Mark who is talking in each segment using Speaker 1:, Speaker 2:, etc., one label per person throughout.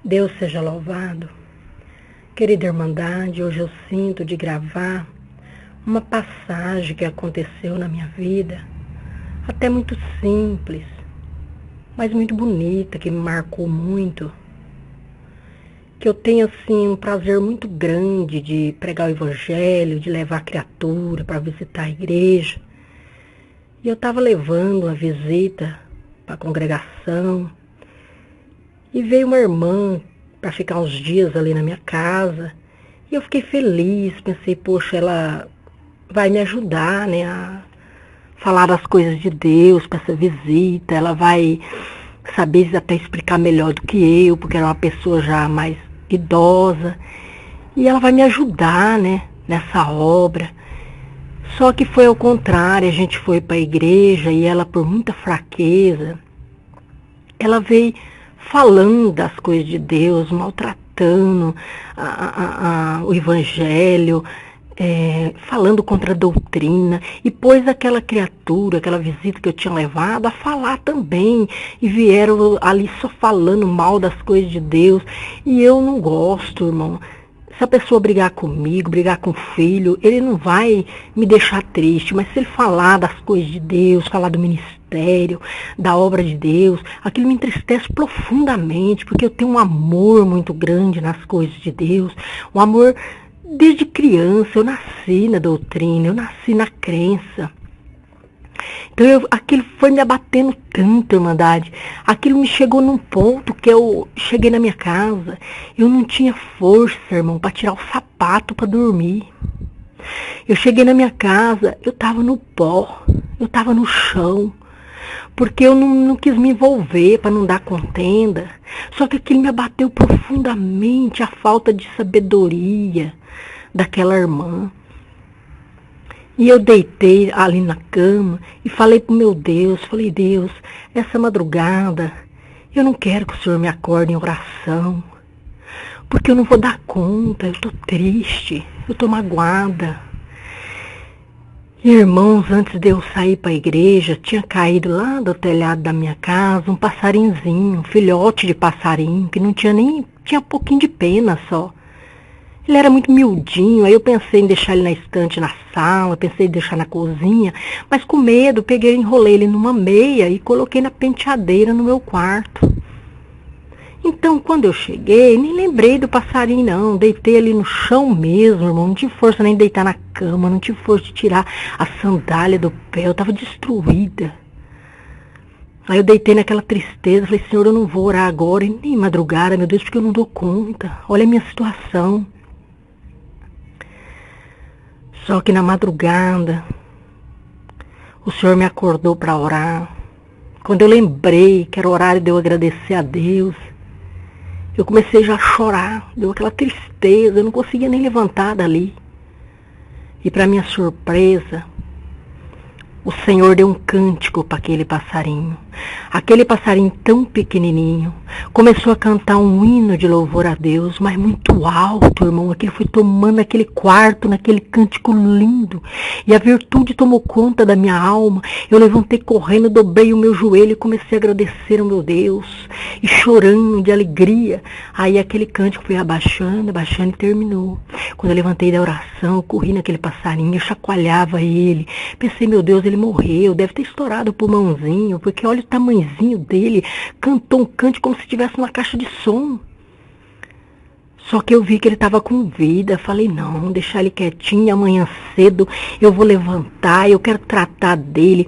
Speaker 1: Deus seja louvado. Querida Irmandade, hoje eu sinto de gravar uma passagem que aconteceu na minha vida, até muito simples, mas muito bonita, que me marcou muito. Que eu tenho, assim, um prazer muito grande de pregar o Evangelho, de levar a criatura para visitar a igreja. E eu estava levando uma visita para a congregação, e veio uma irmã para ficar uns dias ali na minha casa. E eu fiquei feliz, pensei, poxa, ela vai me ajudar, né, a falar das coisas de Deus para essa visita. Ela vai saber até explicar melhor do que eu, porque era uma pessoa já mais idosa. E ela vai me ajudar, né, nessa obra. Só que foi ao contrário, a gente foi para a igreja e ela, por muita fraqueza, ela veio falando das coisas de Deus, maltratando o Evangelho, falando contra a doutrina, e pôs aquela criatura, aquela visita que eu tinha levado, a falar também, e vieram ali só falando mal das coisas de Deus, e eu não gosto, irmão. Se a pessoa brigar comigo, brigar com o filho, ele não vai me deixar triste, mas se ele falar das coisas de Deus, falar do ministério, da obra de Deus, aquilo me entristece profundamente, porque eu tenho um amor muito grande nas coisas de Deus, um amor desde criança. Eu nasci na doutrina, eu nasci na crença. Então aquilo foi me abatendo tanto, Irmandade. Aquilo me chegou num ponto que eu cheguei na minha casa, eu não tinha força, irmão, para tirar o sapato para dormir. Eu cheguei na minha casa, eu estava no pó, eu estava no chão, porque eu não quis me envolver para não dar contenda. Só que aquilo me abateu profundamente, a falta de sabedoria daquela irmã. E eu deitei ali na cama e falei pro meu Deus, falei, Deus, essa madrugada eu não quero que o Senhor me acorde em oração, porque eu não vou dar conta, eu tô triste, eu tô magoada. E, irmãos, antes de eu sair para a igreja, tinha caído lá do telhado da minha casa um passarinzinho, um filhote de passarinho, que não tinha tinha um pouquinho de pena só. Ele era muito miudinho, aí eu pensei em deixar ele na estante na sala, pensei em deixar na cozinha, mas com medo, peguei e enrolei ele numa meia e coloquei na penteadeira no meu quarto. Então, quando eu cheguei, nem lembrei do passarinho não, deitei ali no chão mesmo, irmão, não tive força nem de deitar na cama, não tive força de tirar a sandália do pé, eu estava destruída. Aí eu deitei naquela tristeza, falei, Senhor, eu não vou orar agora, e nem madrugada, meu Deus, porque eu não dou conta, olha a minha situação. Só que na madrugada, o Senhor me acordou para orar. Quando eu lembrei que era horário de eu agradecer a Deus, eu comecei já a chorar, deu aquela tristeza, eu não conseguia nem levantar dali. E para minha surpresa, o Senhor deu um cântico para aquele passarinho. Aquele passarinho tão pequenininho começou a cantar um hino de louvor a Deus, mas muito alto, irmão. Aquilo foi tomando aquele quarto, naquele cântico lindo. E a virtude tomou conta da minha alma. Eu levantei correndo, dobrei o meu joelho e comecei a agradecer ao meu Deus. E chorando de alegria. Aí aquele cântico foi abaixando, abaixando e terminou. Quando eu levantei da oração, eu corri naquele passarinho, eu chacoalhava ele. Pensei, meu Deus, ele morreu, deve ter estourado o pulmãozinho, porque olha o tamanhozinho dele, cantou um cântico como se estivesse numa caixa de som. Só que eu vi que ele estava com vida, falei, não, deixar ele quietinho, amanhã cedo eu vou levantar, eu quero tratar dele,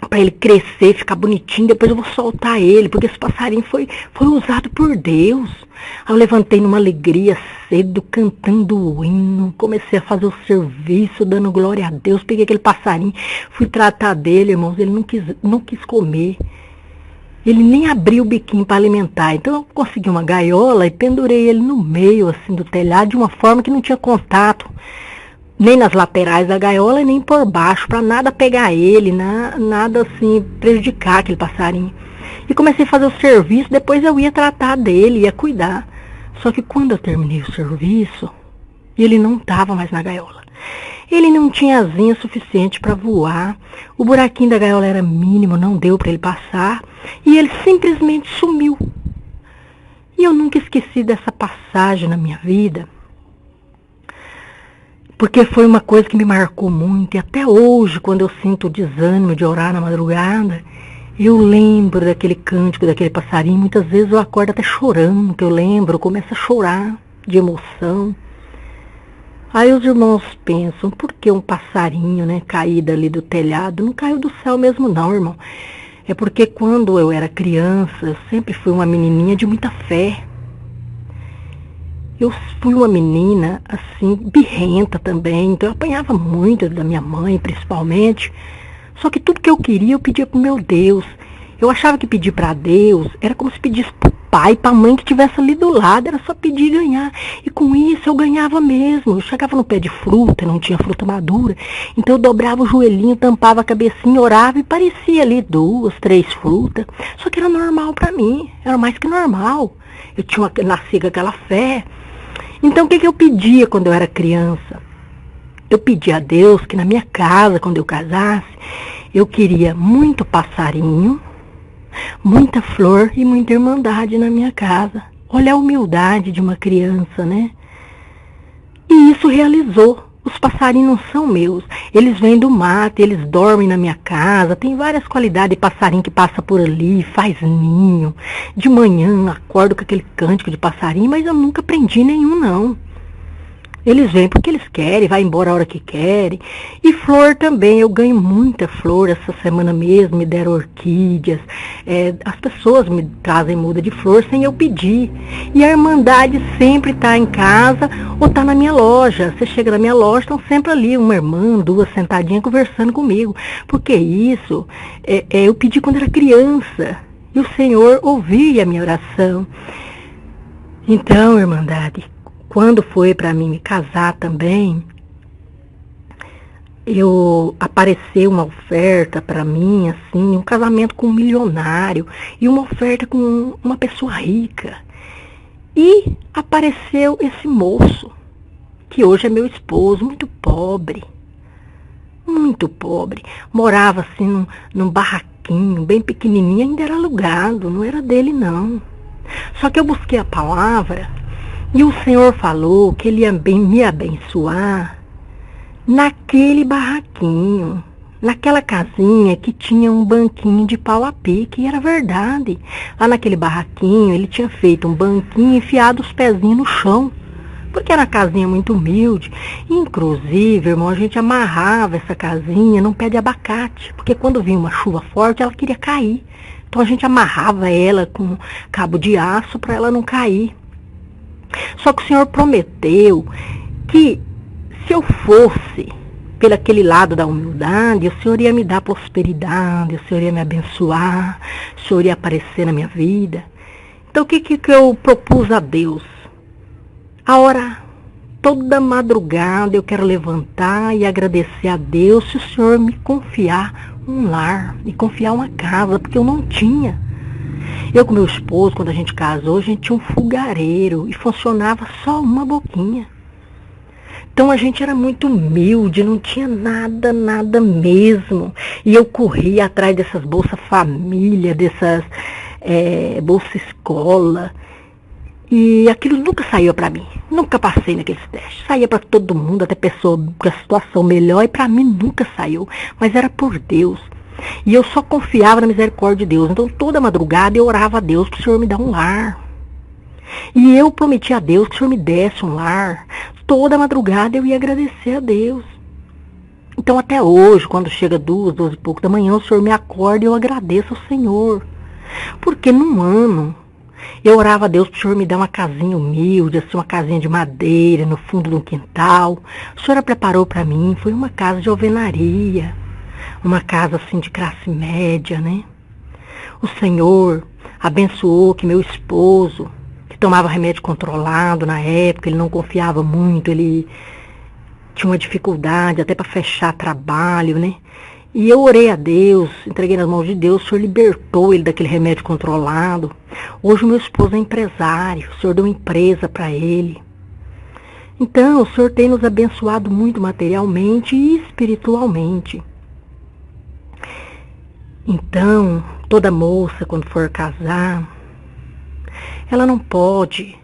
Speaker 1: para ele crescer, ficar bonitinho, depois eu vou soltar ele, porque esse passarinho foi usado por Deus. Aí eu levantei numa alegria cedo, cantando o hino, comecei a fazer o serviço, dando glória a Deus, peguei aquele passarinho, fui tratar dele, irmãos, ele não quis comer. Ele nem abriu o biquinho para alimentar, então eu consegui uma gaiola e pendurei ele no meio assim do telhado, de uma forma que não tinha contato, nem nas laterais da gaiola, nem por baixo, para nada pegar ele, nada assim, prejudicar aquele passarinho. E comecei a fazer o serviço, depois eu ia tratar dele, ia cuidar. Só que quando eu terminei o serviço, ele não estava mais na gaiola. Ele não tinha asinha suficiente para voar, o buraquinho da gaiola era mínimo, não deu para ele passar, e ele simplesmente sumiu. E eu não nunca esqueci dessa passagem na minha vida, porque foi uma coisa que me marcou muito. E até hoje, quando eu sinto o desânimo de orar na madrugada, eu lembro daquele cântico, daquele passarinho. Muitas vezes eu acordo até chorando, que eu lembro, eu começo a chorar de emoção. Aí os irmãos pensam, por que um passarinho, né, caído ali do telhado? Não caiu do céu mesmo não, irmão. É porque quando eu era criança, eu sempre fui uma menininha de muita fé. Eu fui uma menina, assim, birrenta também, então eu apanhava muito da minha mãe, principalmente. Só que tudo que eu queria, eu pedia pro meu Deus. Eu achava que pedir para Deus era como se pedisse pro pai, pra mãe que estivesse ali do lado, era só pedir e ganhar. E com isso eu ganhava mesmo. Eu chegava no pé de fruta, não tinha fruta madura, então eu dobrava o joelhinho, tampava a cabecinha, orava e parecia ali 2, 3 frutas. Só que era normal para mim, era mais que normal. Eu nasci com aquela fé. Então o que eu pedia quando eu era criança? Eu pedia a Deus que na minha casa, quando eu casasse, eu queria muito passarinho, muita flor e muita irmandade na minha casa. Olha a humildade de uma criança, né? E isso realizou. Os passarinhos não são meus. Eles vêm do mato, eles dormem na minha casa. Tem várias qualidades de passarinho que passa por ali, faz ninho. De manhã acordo com aquele cântico de passarinho, mas eu nunca prendi nenhum, não. Eles vêm porque eles querem, vai embora a hora que querem. E flor também, eu ganho muita flor. Essa semana mesmo me deram orquídeas. As pessoas me trazem muda de flor sem eu pedir. E a Irmandade sempre está em casa ou está na minha loja. Você chega na minha loja, estão sempre ali, uma irmã, 2 sentadinhas conversando comigo. Porque isso, eu pedi quando era criança. E o Senhor ouvia a minha oração. Então, Irmandade, quando foi para mim me casar também, apareceu uma oferta para mim, assim, um casamento com um milionário e uma oferta com uma pessoa rica. E apareceu esse moço, que hoje é meu esposo, muito pobre, morava assim num barraquinho, bem pequenininho, ainda era alugado, não era dele não. Só que eu busquei a palavra e o Senhor falou que Ele ia me abençoar naquele barraquinho, naquela casinha que tinha um banquinho de pau a pique, e era verdade. Lá naquele barraquinho ele tinha feito um banquinho e enfiado os pezinhos no chão, porque era uma casinha muito humilde. Inclusive, irmão, a gente amarrava essa casinha num pé de abacate, porque quando vinha uma chuva forte ela queria cair. Então a gente amarrava ela com cabo de aço para ela não cair. Só que o Senhor prometeu que se eu fosse pelo aquele lado da humildade, o Senhor ia me dar prosperidade, o Senhor ia me abençoar, o Senhor ia aparecer na minha vida. Então o que eu propus a Deus? A orar. Toda madrugada eu quero levantar e agradecer a Deus se o Senhor me confiar um lar, me confiar uma casa, porque eu não tinha. Eu com meu esposo, quando a gente casou, a gente tinha um fogareiro e funcionava só uma boquinha. Então a gente era muito humilde, não tinha nada mesmo. E eu corria atrás dessas bolsas família, dessas bolsa escola. E aquilo nunca saiu para mim. Nunca passei naqueles testes. Saía para todo mundo, até pessoa com a situação melhor, e para mim nunca saiu. Mas era por Deus. E eu só confiava na misericórdia de Deus. Então toda madrugada eu orava a Deus para o Senhor me dar um lar. E eu prometi a Deus que o Senhor me desse um lar. Toda madrugada eu ia agradecer a Deus. Então até hoje, quando chega 2, 12 e pouco da manhã, o Senhor me acorda e eu agradeço ao Senhor. Porque num ano eu orava a Deus para o Senhor me dar uma casinha humilde, assim, uma casinha de madeira no fundo de um quintal. O Senhor a preparou para mim, foi uma casa de alvenaria, uma casa assim de classe média, né? O Senhor abençoou que meu esposo, que tomava remédio controlado na época, ele não confiava muito, ele tinha uma dificuldade até para fechar trabalho, né? E eu orei a Deus, entreguei nas mãos de Deus, o Senhor libertou ele daquele remédio controlado. Hoje o meu esposo é empresário, o Senhor deu uma empresa para ele. Então, o Senhor tem nos abençoado muito materialmente e espiritualmente. Então, toda moça, quando for casar, ela não pode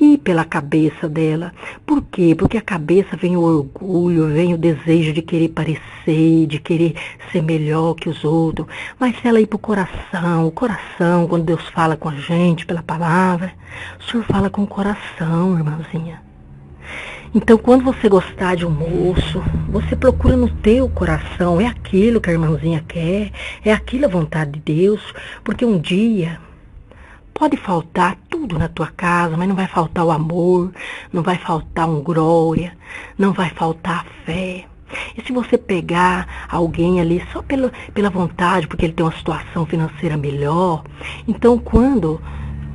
Speaker 1: ir pela cabeça dela. Por quê? Porque a cabeça vem o orgulho, vem o desejo de querer parecer, de querer ser melhor que os outros. Mas se ela ir para o coração, quando Deus fala com a gente pela palavra, o Senhor fala com o coração, irmãzinha. Então, quando você gostar de um moço, você procura no teu coração, é aquilo que a irmãzinha quer, é aquilo a vontade de Deus, porque um dia pode faltar tudo na tua casa, mas não vai faltar o amor, não vai faltar um glória, não vai faltar a fé. E se você pegar alguém ali só pela vontade, porque ele tem uma situação financeira melhor, então quando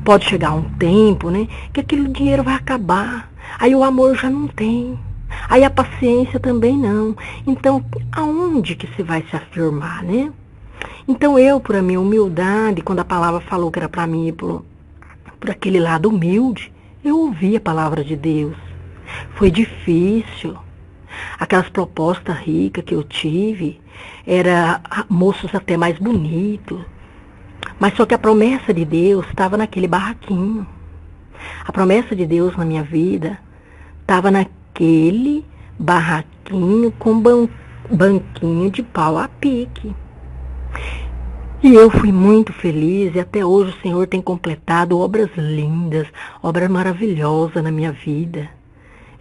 Speaker 1: pode chegar um tempo, né, que aquele dinheiro vai acabar, aí o amor já não tem, aí a paciência também não. Então, aonde que você vai se afirmar, né? Então eu, por a minha humildade, quando a palavra falou que era para mim ir por aquele lado humilde, eu ouvi a palavra de Deus. Foi difícil. Aquelas propostas ricas que eu tive, era moços até mais bonitos. Mas só que a promessa de Deus estava naquele barraquinho. A promessa de Deus na minha vida estava naquele barraquinho com banquinho de pau a pique. E eu fui muito feliz e até hoje o Senhor tem completado obras lindas, obras maravilhosas na minha vida.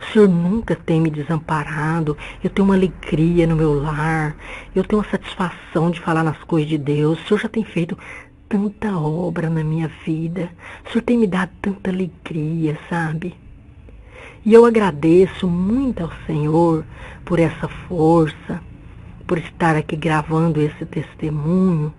Speaker 1: O Senhor nunca tem me desamparado, eu tenho uma alegria no meu lar, eu tenho uma satisfação de falar nas coisas de Deus. O Senhor já tem feito tanta obra na minha vida, o Senhor tem me dado tanta alegria, sabe? E eu agradeço muito ao Senhor por essa força, por estar aqui gravando esse testemunho.